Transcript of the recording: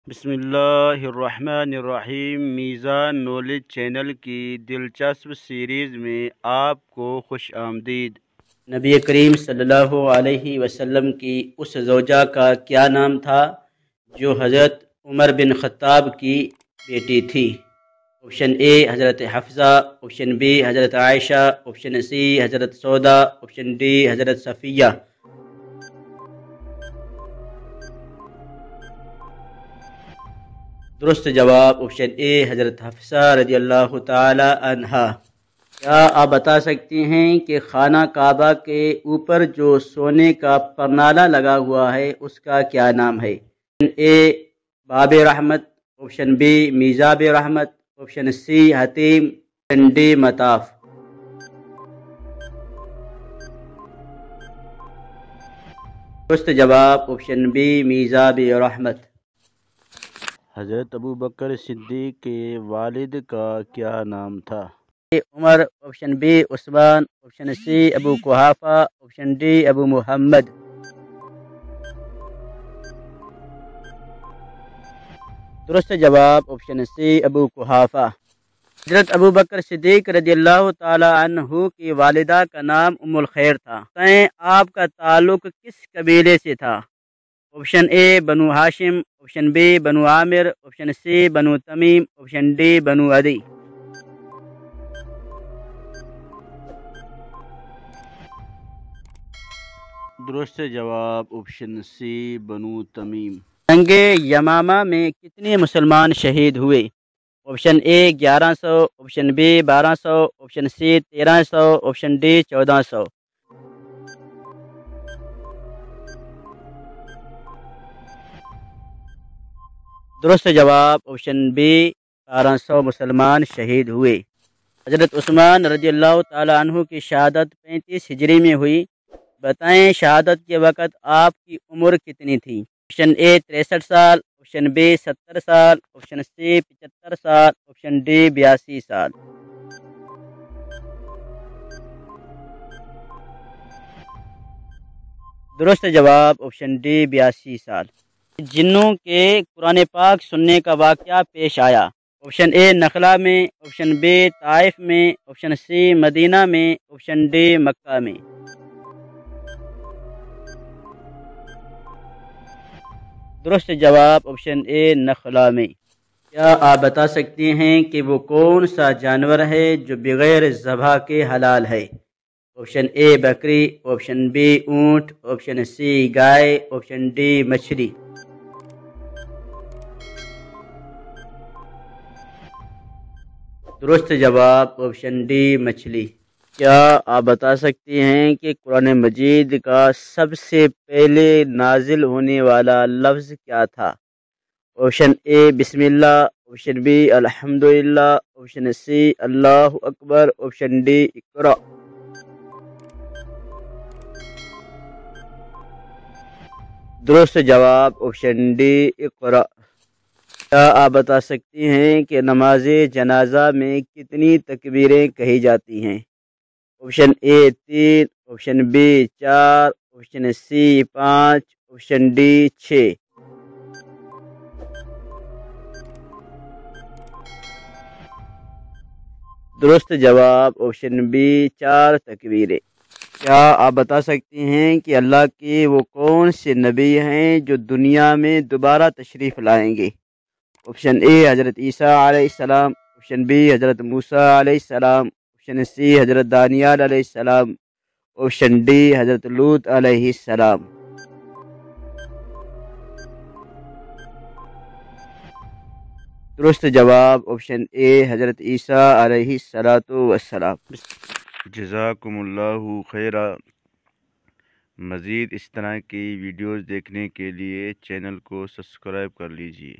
بسم اللہ الرحمن الرحیم۔ میزان نالج چینل کی دلچسپ سیریز میں آپ کو خوش آمدید۔ نبی کریم صلی اللہ علیہ وسلم کی اس زوجہ کا کیا نام تھا جو حضرت عمر بن خطاب کی بیٹی تھی؟ آپشن اے حضرت حفصہ، آپشن بی حضرت عائشہ، آپشن سی حضرت سودا، آپشن ڈی حضرت صفیہ۔ درست جواب آپشن اے حضرت حفصہ رضی اللہ تعالی عنہا۔ کیا آپ بتا سکتے ہیں کہ خانہ کعبہ کے اوپر جو سونے کا پرنالہ لگا ہوا ہے اس کا کیا نام ہے؟ آپشن اے باب رحمت، آپشن بی میزاب رحمت، آپشن سی حتیم، آپشن ڈی مطاف۔ درست جواب آپشن بی میزاب رحمت۔ حضرت ابو بکر صدیق کے والد کا کیا نام تھا؟ عمر، آپشن بی عثمان، آپشن سی ابو قحافہ، آپشن ڈی ابو محمد۔ درست جواب آپشن سی ابو قحافہ۔ حضرت ابو بکر صدیق رضی اللہ تعالی عنہ کی والدہ کا نام ام الخیر تھا۔ آپ کا تعلق کس قبیلے سے تھا؟ آپشن اے بنو ہاشم، آپشن بی بنو عامر، آپشن سی بنو تمیم، آپشن ڈی بنو عدی۔ درست جواب آپشن سی بنو تمیم۔ جنگ یمامہ میں کتنے مسلمان شہید ہوئے؟ Option A 1100، option B 1200، option C 1300، option D 1400۔ درست جواب آپشن بی 1200 مسلمان شہید ہوئے۔ حضرت عثمان رضی اللہ تعالی عنہ کی شہادت 35 ہجری میں ہوئی۔ بتائیں شہادت کے وقت آپ کی عمر کتنی تھی؟ آپشن اے 63 سال، آپشن بی 70 سال، آپشن سی 75 سال، آپشن ڈی 82 سال۔ درست جواب آپشن ڈی 82 سال۔ جنوں کے قرآن پاک سننے کا واقعہ پیش آیا؟ آپشن اے نخلا میں، آپشن بی طائف میں، آپشن سی مدینہ میں، آپشن ڈی مکہ میں۔ درست جواب آپشن اے نخلا میں۔ کیا آپ بتا سکتے ہیں کہ وہ کون سا جانور ہے جو بغیر ذبح کے حلال ہے؟ آپشن اے بکری، آپشن بی اونٹ، آپشن سی گائے، آپشن ڈی مچھلی۔ درست جواب آپشن ڈی مچھلی۔ کیا آپ بتا سکتے ہیں کہ قرآن مجید کا سب سے پہلے نازل ہونے والا لفظ کیا تھا؟ آپشن اے بسم اللہ، آپشن بی الحمدللہ، آپشن سی اللہ اکبر، آپشن ڈی اقرا۔ درست جواب آپشن ڈی اقرا۔ کیا آپ بتا سکتے ہیں کہ نماز جنازہ میں کتنی تکبیریں کہی جاتی ہیں؟ Option A 3، option B 4، option C 5، option D 6۔ درست جواب آپشن بی 4 تکبیریں۔ کیا آپ بتا سکتے ہیں کہ اللہ کے وہ کون سے نبی ہیں جو دنیا میں دوبارہ تشریف لائیں گے؟ آپشن اے حضرت عیسیٰ علیہ السلام، آپشن بی حضرت موسیٰ علیہ السلام، آپشن سی حضرت دانیال علیہ السلام، آپشن ڈی حضرت لوط علیہ السلام۔ درست جواب آپشن اے حضرت عیسیٰ علیہ السلام۔ جزاکم اللہ خیرہ۔ مزید اس طرح کی ویڈیوز دیکھنے کے لیے چینل کو سبسکرائب کر لیجئے۔